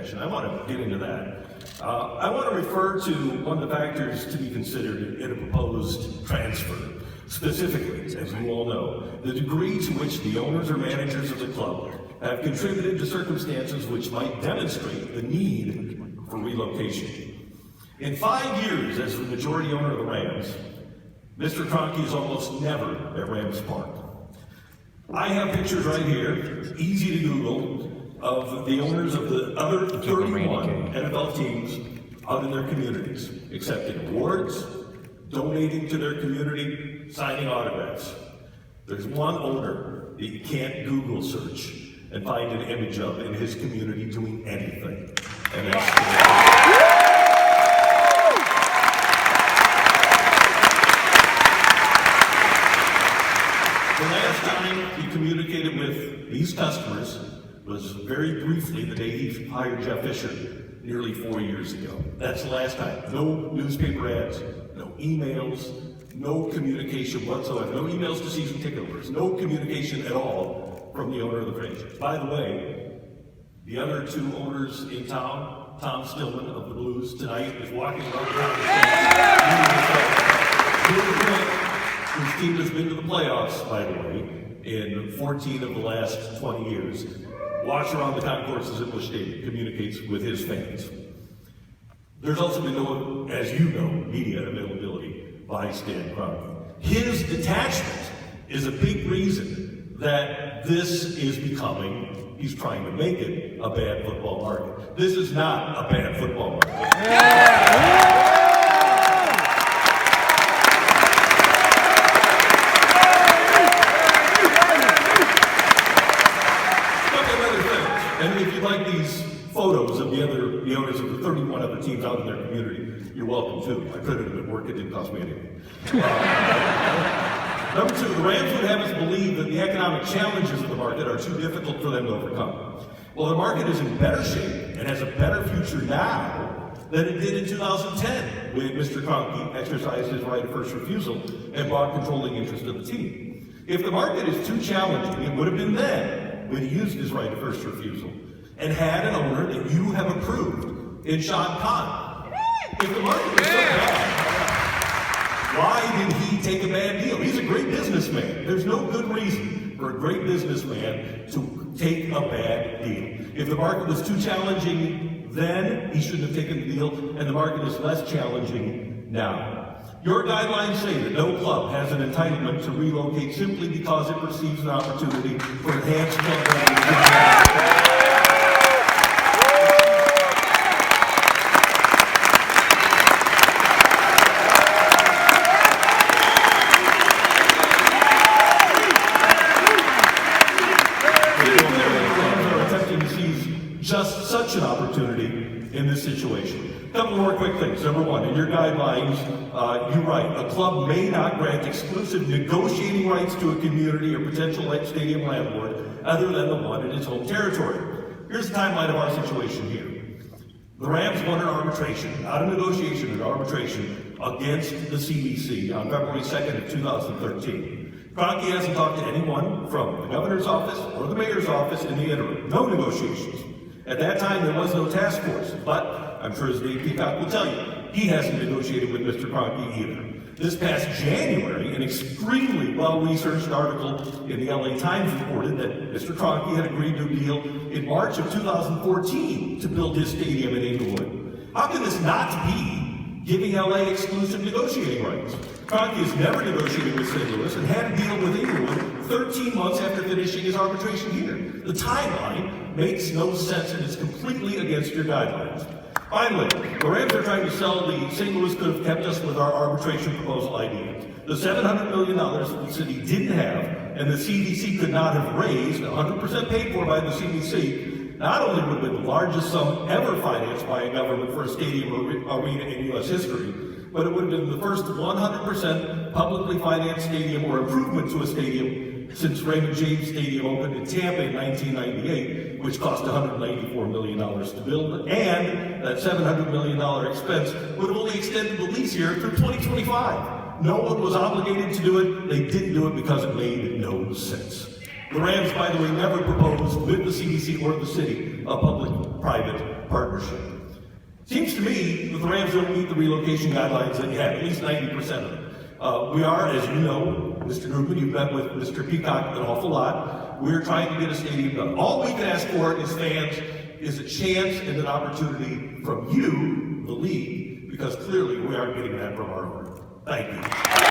transaction. I want to get into that. I want to refer to one of the factors to be considered in a proposed transfer. Specifically, as you all know, the degree to which the owners or managers of the club have contributed to circumstances which might demonstrate the need for relocation. In 5 years as the majority owner of the Rams, Mr. kRoenke is almost never at Rams Park. I have pictures right here, easy to Google, of the owners of the other 31 NFL teams out in their communities, accepting awards, donating to their community, signing autographs. There's one owner that you can't Google search and find an image of in his community doing anything. And that's the last time he communicated with these customers was very briefly the day he hired Jeff Fisher nearly 4 years ago. That's the last time. No newspaper ads, no emails, no communication whatsoever. No emails to season ticket holders, no communication at all from the owner of the franchise. By the way, the other two owners in town, Tom Stillman of the Blues tonight is walking around whose team has been to the playoffs, by the way, in 14 of the last 20 years. Walks around the concourses at Busch Stadium, communicates with his fans. There's also been no, as you know, media availability by Stan Kroenke. His detachment is a big reason that this is becoming, he's trying to make it a bad football market. This is not a bad football market. And if you'd like these photos of the owners of the 31 other teams out in their community, you're welcome too. I printed them at work, it didn't cost me anything. Number two, the Rams would have us believe that the economic challenges of the market are too difficult for them to overcome. Well, the market is in better shape and has a better future now than it did in 2010 when Mr. kRoenke exercised his right of first refusal and bought controlling interest of the team. If the market is too challenging, it would have been then when he used his right of first refusal and had an owner that you have approved in Sean Khan. If the market was so bad, why did he take a bad deal? He's a great businessman. There's no good reason for a great businessman to take a bad deal. If the market was too challenging then, he shouldn't have taken the deal, and the market is less challenging now. Your guidelines say that no club has an entitlement to relocate simply because it perceives an opportunity for enhanced club revenue. Just such an opportunity in this situation. A couple more quick things. Number one, in your guidelines, you write, a club may not grant exclusive negotiating rights to a community or potential stadium landlord other than the one in its home territory. Here's the timeline of our situation here. The Rams won an arbitration, not a negotiation, an arbitration against the CBC on February 2nd of 2013. kRoenke hasn't talked to anyone from the governor's office or the mayor's office in the interim. No negotiations. At that time, there was no task force, but I'm sure as Dave Peacock will tell you, he hasn't negotiated with Mr. kRoenke either. This past January, an extremely well-researched article in the LA Times reported that Mr. kRoenke had agreed to a deal in March of 2014 to build his stadium in Inglewood. How can this not be giving LA exclusive negotiating rights? kRoenke has never negotiated with St. Louis and had a deal with Inglewood 13 months after finishing his arbitration here. The timeline makes no sense and is completely against your guidelines. Finally, the Rams are trying to sell the St. Louis could have kept us with our arbitration proposal idea. The $700 million the city didn't have, and the CDC could not have raised, 100% paid for by the CDC, not only would have been the largest sum ever financed by a government for a stadium or arena in U.S. history, but it would have been the first 100% publicly financed stadium or improvement to a stadium since Raymond James Stadium opened in Tampa in 1998, which cost $194 million to build, and that $700 million expense would have only extended the lease year through 2025. No one was obligated to do it. They didn't do it because it made no sense. The Rams, by the way, never proposed with the CDC or the city a public-private partnership. Seems to me that the Rams don't meet the relocation guidelines that you have, at least 90% of them. We are, as you know, Mr. Grubman, you've met with Mr. Peacock an awful lot. We're trying to get a stadium done. All we can ask for as fans is a chance and an opportunity from you, the league, because clearly we aren't getting that from our owner. Thank you.